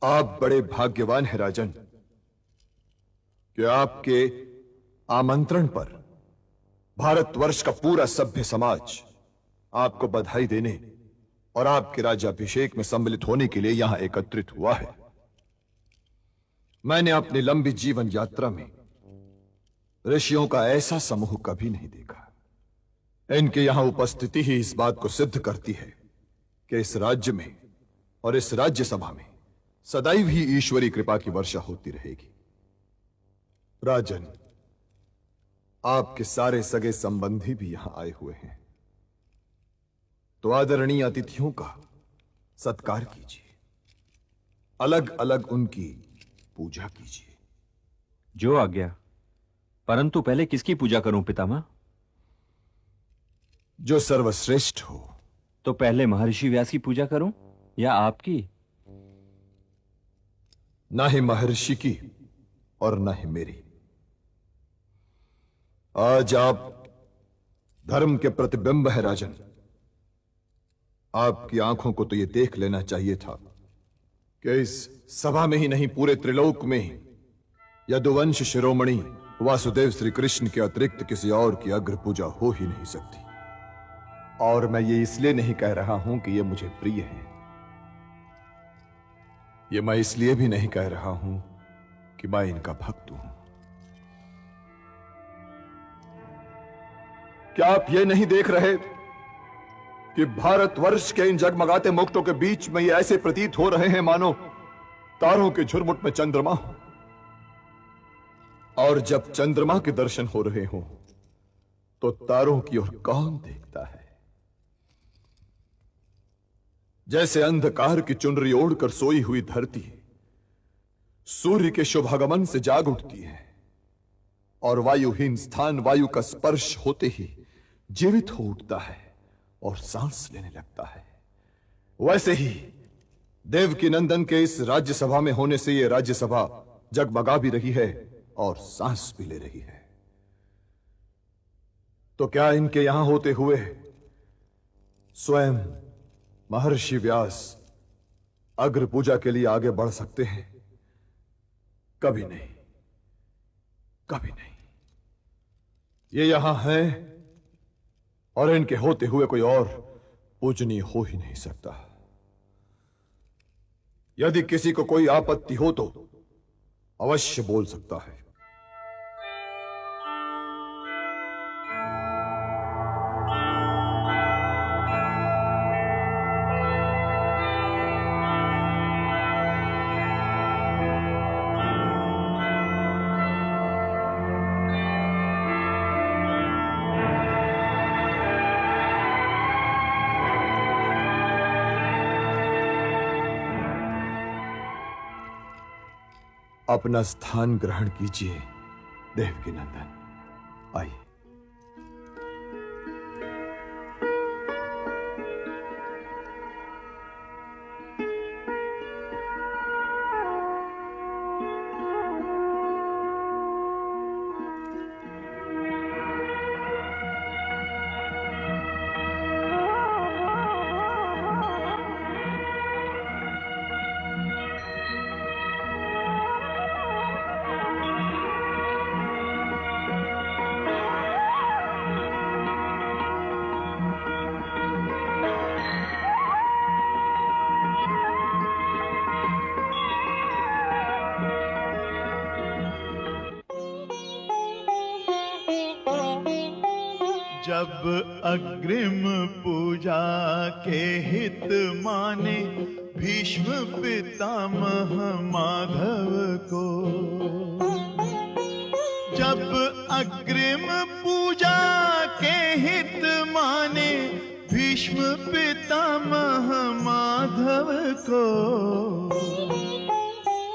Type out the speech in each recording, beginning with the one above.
आप बड़े भाग्यवान हैं राजन कि आपके आमंत्रण पर भारतवर्ष का पूरा सभ्य समाज आपको बधाई देने और आपके राज्याभिषेक में सम्मिलित होने के लिए यहां एकत्रित हुआ है। मैंने अपनी लंबी जीवन यात्रा में ऋषियों का ऐसा समूह कभी नहीं देखा। इनके यहां उपस्थिति ही इस बात को सिद्ध करती है कि इस राज्य में और इस राज्यसभा में सदैव ही ईश्वरी कृपा की वर्षा होती रहेगी। राजन, आपके सारे सगे संबंधी भी यहां आए हुए हैं, तो आदरणीय अतिथियों का सत्कार कीजिए, अलग अलग उनकी पूजा कीजिए। जो आज्ञा। परंतु पहले किसकी पूजा करूं पितामह? जो सर्वश्रेष्ठ हो। तो पहले महर्षि व्यास की पूजा करूं या आपकी? ना ही महर्षि की और ना ही मेरी। आज आप धर्म के प्रतिबिंब है राजन। आपकी आंखों को तो यह देख लेना चाहिए था कि इस सभा में ही नहीं पूरे त्रिलोक में ही यदुवंश शिरोमणि वासुदेव श्री कृष्ण के अतिरिक्त किसी और की अग्र पूजा हो ही नहीं सकती। और मैं ये इसलिए नहीं कह रहा हूं कि यह मुझे प्रिय है, यह मैं इसलिए भी नहीं कह रहा हूं कि मैं इनका भक्त हूं। क्या आप ये नहीं देख रहे कि भारतवर्ष के इन जगमगाते मुक्तों के बीच में ये ऐसे प्रतीत हो रहे हैं मानो तारों के झुरमुट में चंद्रमा हो। और जब चंद्रमा के दर्शन हो रहे हो तो तारों की ओर कौन देखता है? जैसे अंधकार की चुनरी ओढ़कर सोई हुई धरती सूर्य के शुभागमन से जाग उठती है और वायुहीन स्थान वायु का स्पर्श होते ही जीवित हो उठता है और सांस लेने लगता है, वैसे ही देवकी नंदन के इस राज्यसभा में होने से यह राज्यसभा जगमगा भी रही है और सांस भी ले रही है। तो क्या इनके यहां होते हुए स्वयं महर्षि व्यास अग्र पूजा के लिए आगे बढ़ सकते हैं? कभी नहीं, कभी नहीं। ये यहां हैं और इनके होते हुए कोई और पूजनीय हो ही नहीं सकता। यदि किसी को कोई आपत्ति हो तो अवश्य बोल सकता है। अपना स्थान ग्रहण कीजिए देवकी नंदन, आइए। जब अग्रिम पूजा के हित माने भीष्म पितामह माधव को, जब अग्रिम पूजा के हित माने भीष्म पितामह माधव को,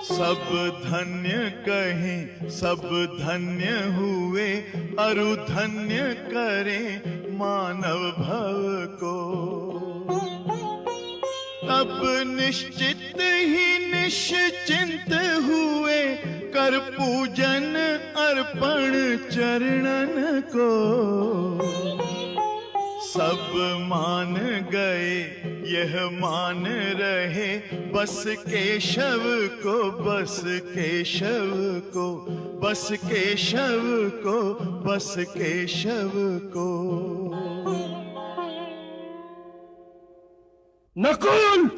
सब धन्य कहें सब धन्य हुए अरु धन्य करें मानव भव को। तब निश्चित ही निश्चिंत हुए कर पूजन अर्पण चरणन को। सब मान गए, यह मान रहे बस केशव को, बस केशव को, बस केशव को, बस केशव को। नकुल!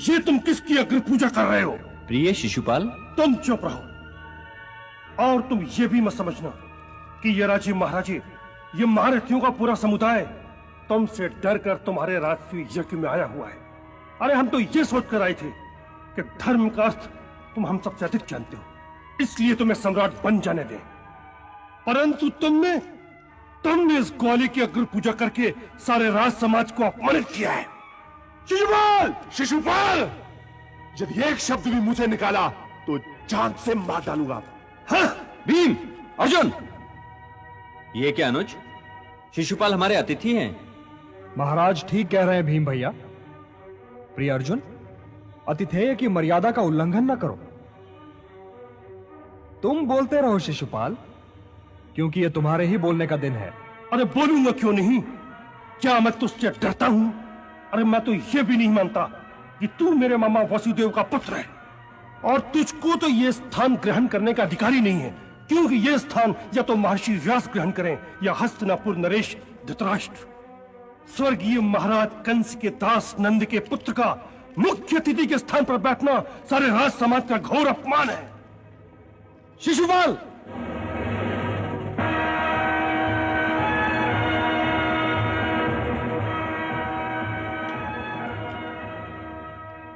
ये तुम किसकी अग्र पूजा कर रहे हो? प्रिय शिशुपाल, तुम चुप रहो। और तुम ये भी मत समझना कि ये राजे महाराजे, ये महारथियों का पूरा समुदाय तुमसे डर कर तुम्हारे राजसूय यज्ञ में आया हुआ है। अरे हम तो ये सोच कर आए थे कि धर्म का अर्थ तुम हम सबसे अधिक जानते हो, इसलिए तुम्हें सम्राट बन जाने दें। परंतु तुमने इस ग्वाली की अग्र पूजा करके सारे राज समाज को अपमानित किया है। शिशुपाल! शिशुपाल! यदि एक शब्द भी मुझे निकाला तो जान से मार डालूंगा। हाँ? भीम, अर्जुन, ये क्या अनुज? शिशुपाल हमारे अतिथि हैं। महाराज ठीक कह रहे हैं भीम भैया। प्रिय अर्जुन, अतिथेय की मर्यादा का उल्लंघन न करो। तुम बोलते रहो शिशुपाल, क्योंकि ये तुम्हारे ही बोलने का दिन है। अरे बोलूंगा क्यों नहीं? क्या मैं तुझसे डरता हूं? अरे मैं तो ये भी नहीं मानता कि तू मेरे मामा वसुदेव का पुत्र है, और तुझको तो ये स्थान ग्रहण करने का अधिकार ही नहीं है, क्योंकि ये स्थान या तो महर्षि व्यास ग्रहण करें या हस्तिनापुर नरेश धृतराष्ट्र। स्वर्गीय महाराज कंस के दास नंद के पुत्र का मुख्य अतिथि के स्थान पर बैठना सारे राज समाज का घोर अपमान है। शिशुपाल!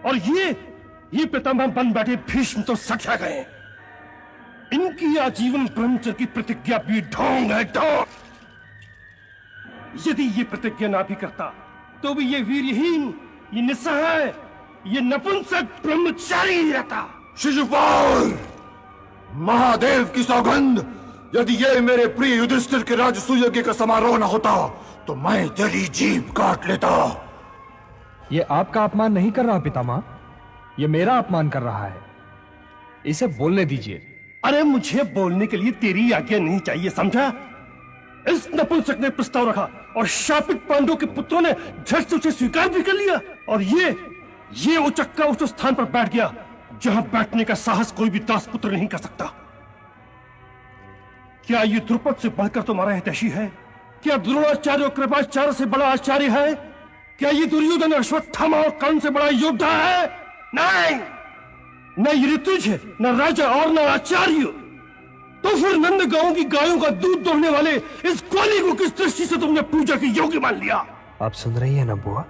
और ये पितामह बन बैठे भीष्म तो सख्या गए। इनकी आजीवन ब्रह्मचर्य की प्रतिज्ञा भी ढोंग है, ढोंग। यदि ये प्रतिज्ञा ना भी करता तो भी ये वीरहीन, ये निस्सहाय, ये नपुंसक ब्रह्मचारी ही रहता। शिशुपाल! महादेव की सौगंध, यदि ये मेरे प्रिय युधिष्ठिर के राजसूय यज्ञ का समारोह न होता तो मैं तेरी जीभ काट लेता। ये आपका अपमान नहीं कर रहा पितामह, ये मेरा अपमान कर रहा है। इसे बोलने दीजिए। अरे मुझे बोलने के लिए तेरी आज्ञा नहीं चाहिए, समझा? इस नपुंसक ने प्रस्ताव रखा और शापित पांडवों के पुत्रों ने झट से उसे स्वीकार भी कर लिया, और ये उचक्का उस स्थान पर बैठ गया जहां बैठने का साहस कोई भी दास पुत्र नहीं कर सकता। क्या ये द्रुपद से बढ़कर तुम्हारा हितैषी है? क्या द्रोणाचार्य और कृपाचार्य से बड़ा आचार्य है? क्या ये दुर्योधन अश्वत्थामा और कर्ण से बड़ा योद्धा है? नहीं, न ये ऋतुज है, न राजा और न आचार्य। तो फिर नंद गांव की गायों का दूध दोहने वाले इस ग्वाली को किस दृष्टि से तुमने पूजा की योग्य मान लिया? आप सुन रही है ना बुआ?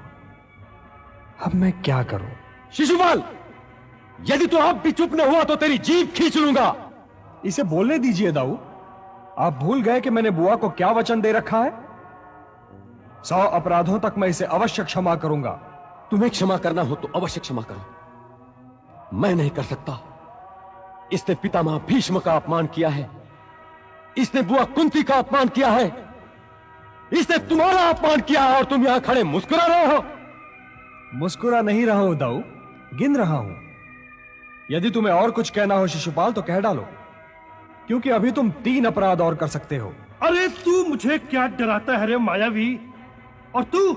अब मैं क्या करूं? शिशुपाल! यदि तो आप भी चुप न हुआ तो तेरी जीभ खींच लूंगा। इसे बोलने दीजिए दाऊ। आप भूल गए कि मैंने बुआ को क्या वचन दे रखा है? 100 अपराधों तक मैं इसे अवश्य क्षमा करूंगा। तुम्हें क्षमा करना हो तो अवश्य क्षमा करो, मैं नहीं कर सकता। इसने पितामह भीष्म का अपमान किया है, इसने बुआ कुंती का अपमान किया है, इसने तुम्हारा अपमान किया है, और तुम यहां खड़े मुस्कुरा रहे हो। मुस्कुरा नहीं रहा हूं दाऊ, गिन रहा हूं। यदि तुम्हें और कुछ कहना हो शिशुपाल तो कह डालो, क्योंकि अभी तुम 3 अपराध और कर सकते हो। अरे तू मुझे क्या डराता है रे मायावी? और तू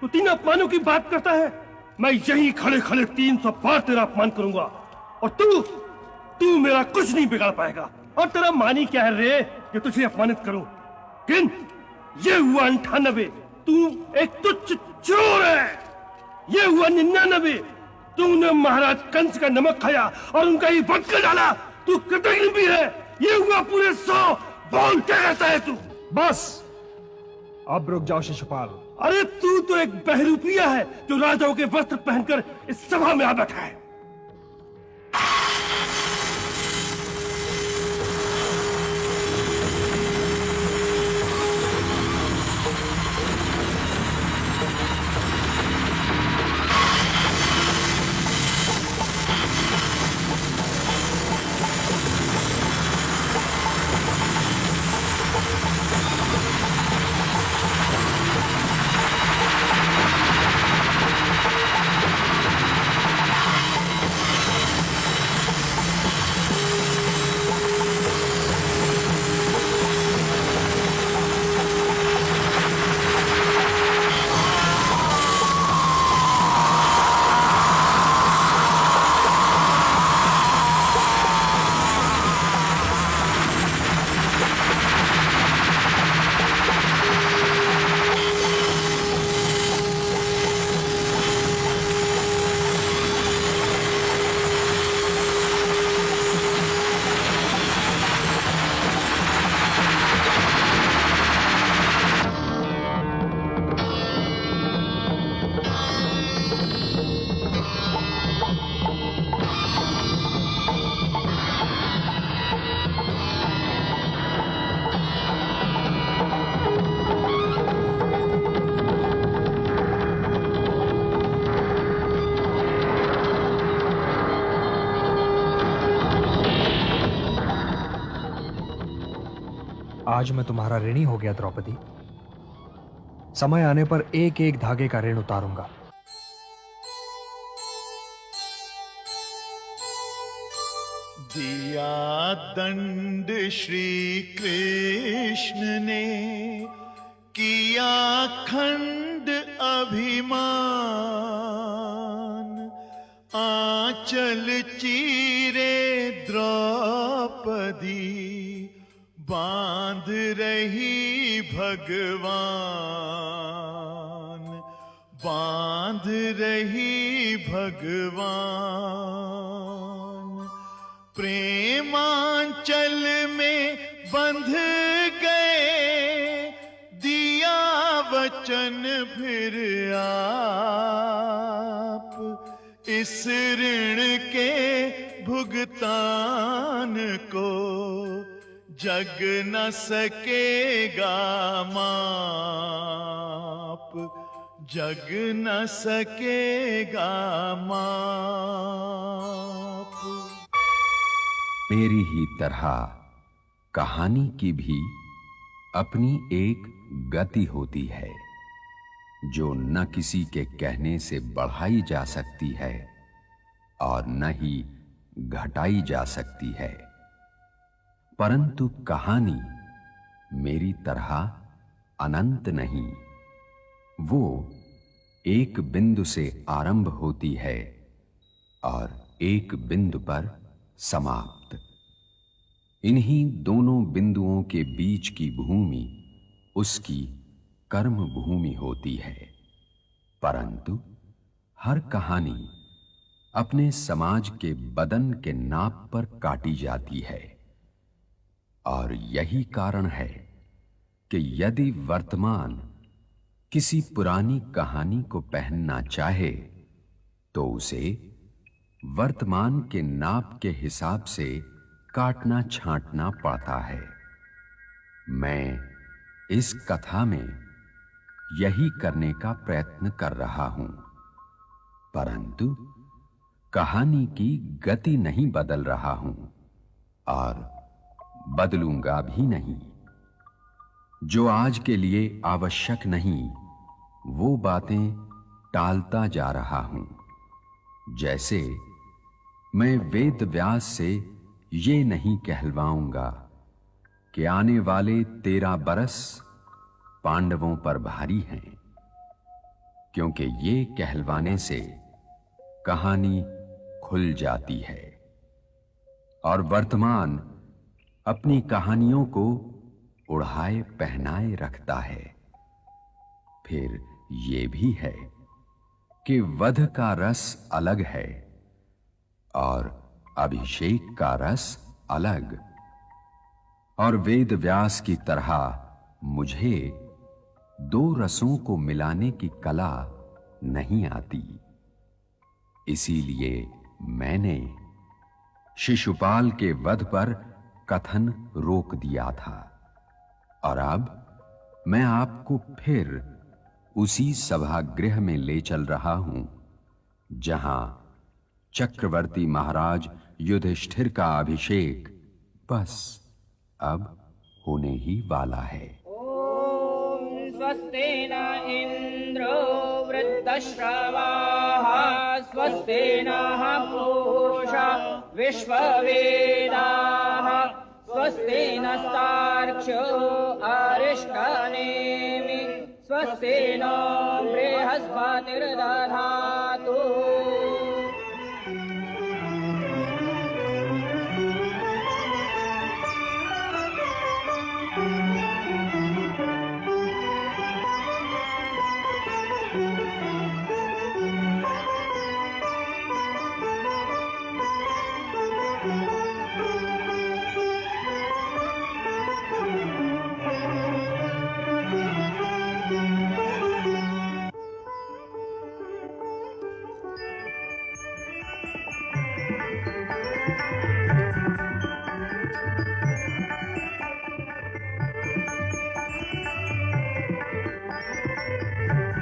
3 अपमानों की बात करता है? मैं यहीं खड़े खड़े 300 बार तेरा अपमान करूंगा, और तू मेरा कुछ नहीं बिगाड़ पाएगा। और तेरा मानी क्या है रे कि तुझे अपमानित करूं? किन ये हुआ 98, तू एक तुच्छ चोर है। ये हुआ 99, तूने महाराज कंस का नमक खाया और उनका ही वध कर डाला, तू कृतज्ञ भी है। ये हुआ पूरे 100, बोलते रहता है तू। बस अब रुक जाओ शिशुपाल। अरे तू तो एक बहरूपिया है जो राजाओं के वस्त्र पहनकर इस सभा में आ बैठा है। आज मैं तुम्हारा ऋणी हो गया द्रौपदी। समय आने पर एक एक धागे का ऋण उतारूंगा। दिया दंड श्री कृष्ण ने, किया खंड अभिमान, आंचल चीरे द्रौपदी, बांध रही भगवान, बांध रही भगवान। प्रेमांचल में बंध गए, दिया वचन फिर आप, इस ऋण के भुगतान को जग न सकेगा माप, जग न सकेगा माप। मेरी ही तरह कहानी की भी अपनी एक गति होती है, जो न किसी के कहने से बढ़ाई जा सकती है और न ही घटाई जा सकती है। परंतु कहानी मेरी तरह अनंत नहीं, वो एक बिंदु से आरंभ होती है और एक बिंदु पर समाप्त। इन्हीं दोनों बिंदुओं के बीच की भूमि उसकी कर्म भूमि होती है। परंतु हर कहानी अपने समाज के बदन के नाप पर काटी जाती है, और यही कारण है कि यदि वर्तमान किसी पुरानी कहानी को पहनना चाहे तो उसे वर्तमान के नाप के हिसाब से काटना छांटना पड़ता है। मैं इस कथा में यही करने का प्रयत्न कर रहा हूं, परंतु कहानी की गति नहीं बदल रहा हूं और बदलूंगा भी नहीं। जो आज के लिए आवश्यक नहीं, वो बातें टालता जा रहा हूं। जैसे मैं वेद व्यास से ये नहीं कहलवाऊंगा कि आने वाले 13 बरस पांडवों पर भारी हैं, क्योंकि ये कहलवाने से कहानी खुल जाती है और वर्तमान अपनी कहानियों को उड़ाए पहनाए रखता है। फिर ये भी है कि वध का रस अलग है और अभिषेक का रस अलग, और वेद व्यास की तरह मुझे 2 रसों को मिलाने की कला नहीं आती। इसीलिए मैंने शिशुपाल के वध पर कथन रोक दिया था, और अब मैं आपको फिर उसी सभागृह में ले चल रहा हूं जहां चक्रवर्ती महाराज युधिष्ठिर का अभिषेक बस अब होने ही वाला है। ओम स्वस्ति न इंद्रो वृद्धश्रवाः, स्वस्ति नः पूषा विश्ववेदाः, स्वस्ति नस्तार्क्ष्यो अरिष्टनेमि, स्वस्ति नो बृहस्पतिर्दधातु।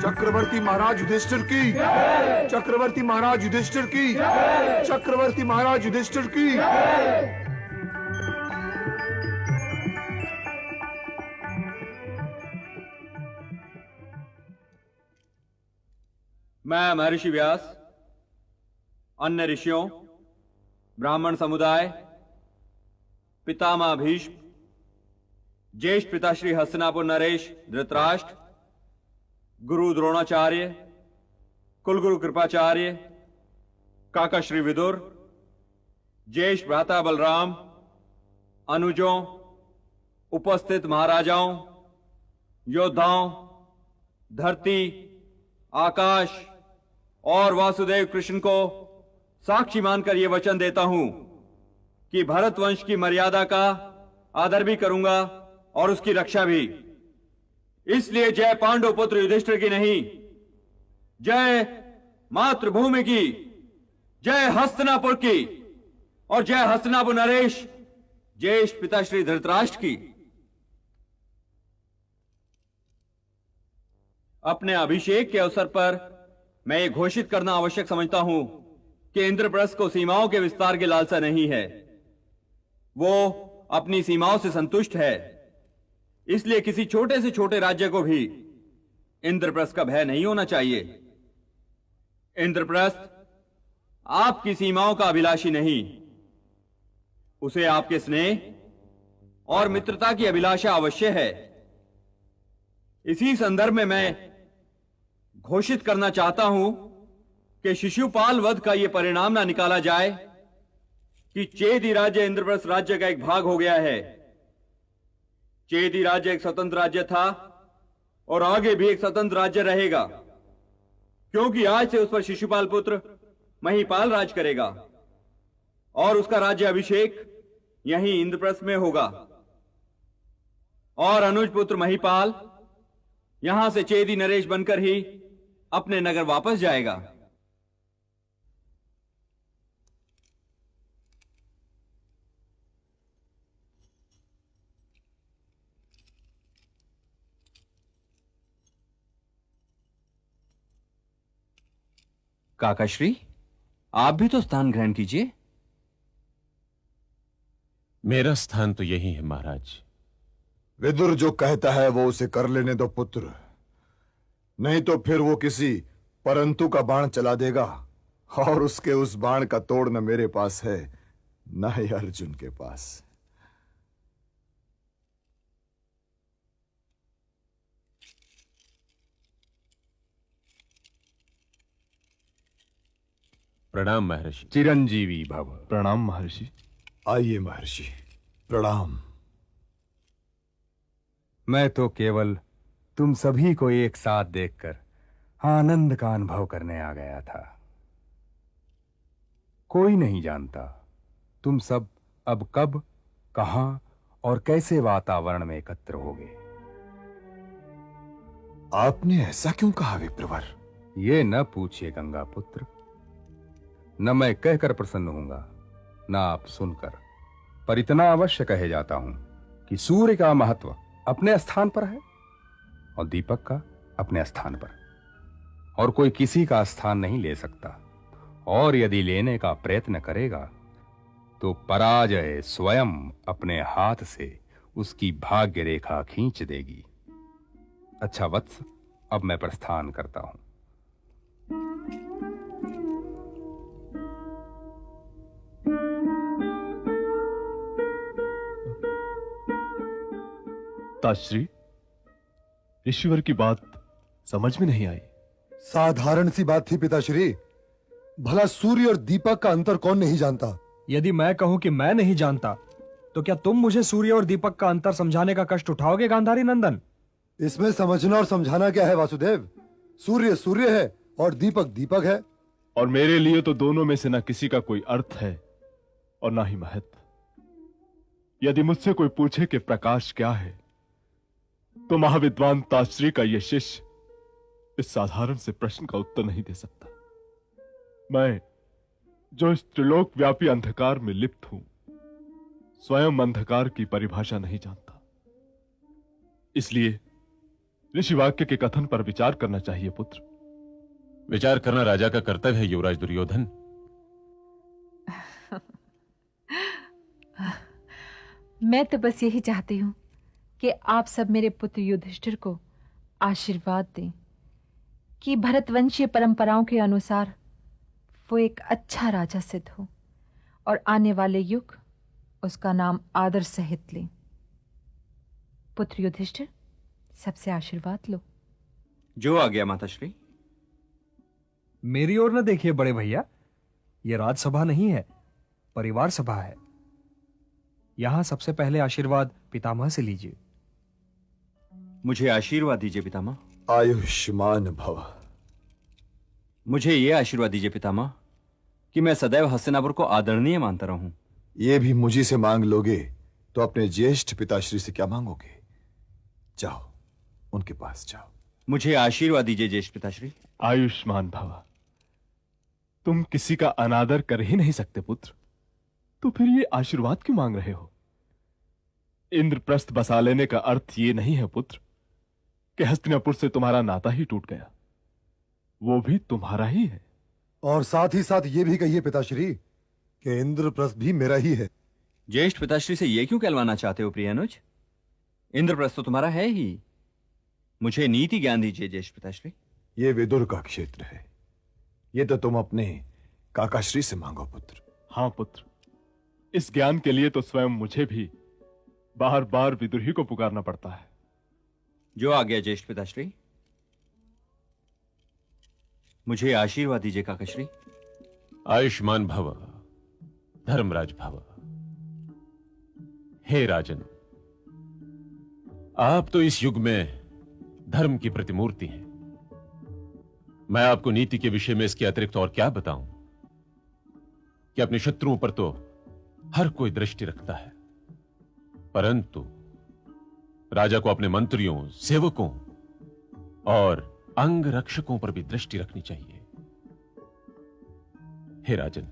चक्रवर्ती महाराज युधिष्ठिर की, चक्रवर्ती महाराज युधिष्ठिर की, चक्रवर्ती महाराज युधिष्ठिर की। मैं महर्षि व्यास अन्य ऋषियों, ब्राह्मण समुदाय, पितामह भीष्म, ज्येष्ठ पिताश्री हस्तिनापुर नरेश धृतराष्ट्र, गुरु द्रोणाचार्य, कुलगुरु कृपाचार्य, काका श्री विदुर, ज्येष्ठ भ्राता बलराम, अनुजों, उपस्थित महाराजाओं, योद्धाओं, धरती, आकाश और वासुदेव कृष्ण को साक्षी मानकर यह वचन देता हूं कि भरत वंश की मर्यादा का आदर भी करूंगा और उसकी रक्षा भी। इसलिए जय पांडु पुत्र युधिष्ठिर की नहीं, जय मातृभूमि की, जय हस्तिनापुर की और जय हस्तिनापुर नरेश ज्येष्ठ पिताश्री धृतराष्ट्र की। अपने अभिषेक के अवसर पर मैं ये घोषित करना आवश्यक समझता हूं कि इंद्रप्रस्थ को सीमाओं के विस्तार की लालसा नहीं है। वो अपनी सीमाओं से संतुष्ट है। इसलिए किसी छोटे से छोटे राज्य को भी इंद्रप्रस्थ का भय नहीं होना चाहिए। इंद्रप्रस्थ आपकी सीमाओं का अभिलाषी नहीं, उसे आपके स्नेह और मित्रता की अभिलाषा अवश्य है। इसी संदर्भ में मैं घोषित करना चाहता हूं कि शिशुपाल वध का यह परिणाम ना निकाला जाए कि चेदी राज्य इंद्रप्रस्थ राज्य का एक भाग हो गया है। चेदी राज्य एक स्वतंत्र राज्य था और आगे भी एक स्वतंत्र राज्य रहेगा, क्योंकि आज से उस पर शिशुपाल पुत्र महीपाल राज करेगा और उसका राज्य अभिषेक यहीं इंद्रप्रस्थ में होगा। और अनुज पुत्र महीपाल यहां से चेदी नरेश बनकर ही अपने नगर वापस जाएगा। काकाश्री, आप भी तो स्थान ग्रहण कीजिए। मेरा स्थान तो यही है महाराज। विदुर जो कहता है वो उसे कर लेने दो पुत्र, नहीं तो फिर वो किसी परंतु का बाण चला देगा और उसके उस बाण का तोड़ न मेरे पास है न ही अर्जुन के पास। प्रणाम महर्षि। चिरंजीवी भव। प्रणाम महर्षि। आइए महर्षि, प्रणाम। मैं तो केवल तुम सभी को एक साथ देखकर आनंद का अनुभव करने आ गया था। कोई नहीं जानता तुम सब अब कब, कहां और कैसे वातावरण में एकत्र होगे। आपने ऐसा क्यों कहा विप्रवर? ये न पूछिए गंगा पुत्र। न मैं कहकर प्रसन्न होऊंगा न आप सुनकर, पर इतना अवश्य कहे जाता हूं कि सूर्य का महत्व अपने स्थान पर है और दीपक का अपने स्थान पर, और कोई किसी का स्थान नहीं ले सकता। और यदि लेने का प्रयत्न करेगा तो पराजय स्वयं अपने हाथ से उसकी भाग्य रेखा खींच देगी। अच्छा वत्स, अब मैं प्रस्थान करता हूं। ताश्री, ईश्वर की बात समझ में नहीं आई। साधारण सी बात थी पिताश्री। भला सूर्य और दीपक का अंतर कौन नहीं जानता? यदि मैं कहूं कि मैं नहीं जानता तो क्या तुम मुझे सूर्य और दीपक का अंतर समझाने का कष्ट उठाओगे गांधारी नंदन? इसमें समझना और समझाना क्या है वासुदेव? सूर्य सूर्य है और दीपक दीपक है। और मेरे लिए तो दोनों में से न किसी का कोई अर्थ है और ना ही महत्व। यदि मुझसे कोई पूछे कि प्रकाश क्या है, तो महाविद्वान ताश्री का यह शिष्य इस साधारण से प्रश्न का उत्तर नहीं दे सकता। मैं जो इस त्रिलोक व्यापी अंधकार में लिप्त हूं, स्वयं अंधकार की परिभाषा नहीं जानता। इसलिए ऋषि वाक्य के कथन पर विचार करना चाहिए पुत्र। विचार करना राजा का कर्तव्य है युवराज दुर्योधन। मैं तो बस यही चाहती हूं कि आप सब मेरे पुत्र युधिष्ठिर को आशीर्वाद दें। कि भरतवंशीय परंपराओं के अनुसार वो एक अच्छा राजा सिद्ध हो और आने वाले युग उसका नाम आदर सहित ले। पुत्र युधिष्ठिर, सबसे आशीर्वाद लो। जो आ गया माताश्री। मेरी ओर न देखिए बड़े भैया, यह राजसभा नहीं है, परिवार सभा है। यहां सबसे पहले आशीर्वाद पितामह से लीजिए। मुझे आशीर्वाद दीजिए पितामह। आयुष्मान भव। मुझे यह आशीर्वाद दीजिए पितामह कि मैं सदैव हस्तिनापुर को आदरणीय मानता रहूं। ये भी मुझी से मांग लोगे तो अपने ज्येष्ठ पिताश्री से क्या मांगोगे? जाओ, उनके पास जाओ। मुझे आशीर्वाद दीजिए ज्येष्ठ पिताश्री। आयुष्मान भव। तुम किसी का अनादर कर ही नहीं सकते पुत्र, तो फिर ये आशीर्वाद क्यों मांग रहे हो? इंद्रप्रस्थ बसा लेने का अर्थ ये नहीं है पुत्र कि हस्तिनापुर से तुम्हारा नाता ही टूट गया, वो भी तुम्हारा ही है। और साथ ही साथ ये भी कहिए पिताश्री कि इंद्रप्रस्थ भी मेरा ही है। ज्येष्ठ पिताश्री से यह क्यों कहलवाना चाहते हो प्रियानुज? इंद्रप्रस्थ तो तुम्हारा है ही। मुझे नीति ज्ञान दीजिए ज्येष्ठ पिताश्री। ये विदुर का क्षेत्र है, ये तो तुम अपने काकाश्री से मांगो पुत्र। हां पुत्र, इस ज्ञान के लिए तो स्वयं मुझे भी बार बार विदुर ही को पुकारना पड़ता है। जो आ गया ज्येष्ठ पिताश्री। मुझे आशीर्वाद दीजिए काकाश्री। आयुष्मान भव, धर्मराज भव। हे राजन, आप तो इस युग में धर्म की प्रतिमूर्ति हैं। मैं आपको नीति के विषय में इसके अतिरिक्त और क्या बताऊं कि अपने शत्रुओं पर तो हर कोई दृष्टि रखता है, परंतु राजा को अपने मंत्रियों, सेवकों और अंग रक्षकों पर भी दृष्टि रखनी चाहिए। हे राजन,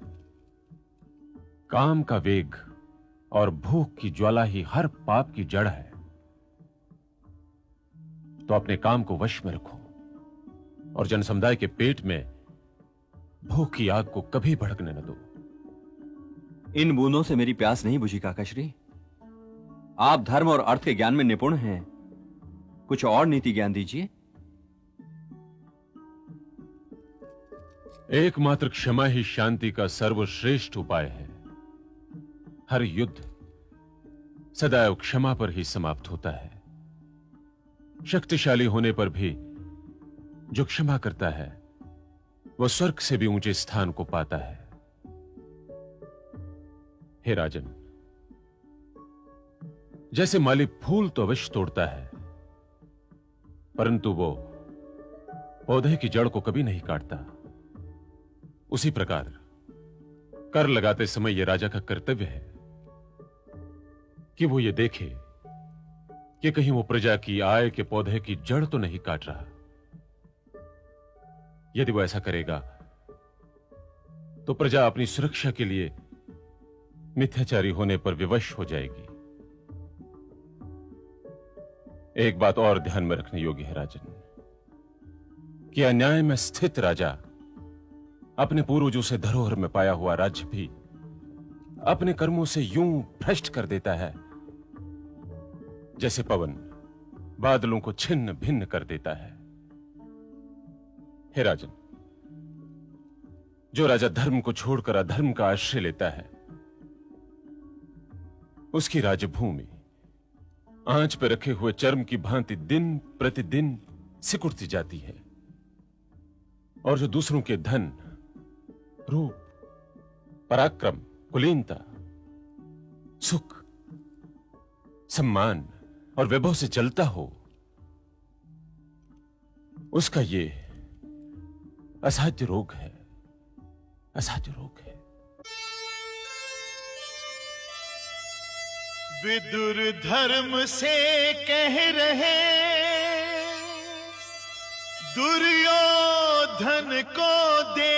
काम का वेग और भूख की ज्वाला ही हर पाप की जड़ है, तो अपने काम को वश में रखो और जनसमुदाय के पेट में भूख की आग को कभी भड़कने न दो। इन बूंदों से मेरी प्यास नहीं बुझी काकाश्री। आप धर्म और अर्थ के ज्ञान में निपुण हैं, कुछ और नीति ज्ञान दीजिए। एकमात्र क्षमा ही शांति का सर्वश्रेष्ठ उपाय है। हर युद्ध सदैव क्षमा पर ही समाप्त होता है। शक्तिशाली होने पर भी जो क्षमा करता है वह स्वर्ग से भी ऊंचे स्थान को पाता है। हे राजन, जैसे माली फूल तो अवश्य तोड़ता है, परंतु वो पौधे की जड़ को कभी नहीं काटता, उसी प्रकार कर लगाते समय यह राजा का कर्तव्य है कि वो ये देखे कि कहीं वो प्रजा की आय के पौधे की जड़ तो नहीं काट रहा। यदि वो ऐसा करेगा तो प्रजा अपनी सुरक्षा के लिए मिथ्याचारी होने पर विवश हो जाएगी। एक बात और ध्यान में रखने योग्य है राजन, कि अन्याय में स्थित राजा अपने पूर्वजों से धरोहर में पाया हुआ राज्य भी अपने कर्मों से यूं भ्रष्ट कर देता है जैसे पवन बादलों को छिन्न भिन्न कर देता है। हे राजन, जो राजा धर्म को छोड़कर अधर्म का आश्रय लेता है, उसकी राजभूमि आंच पर रखे हुए चर्म की भांति दिन प्रतिदिन सिकुड़ती जाती है, और जो दूसरों के धन, रूप, पराक्रम, कुलीनता, सुख, सम्मान और वैभव से चलता हो, उसका ये असाध्य रोग है, असाध्य रोग है। विदुर धर्म से कह रहे, दुर्योधन को दे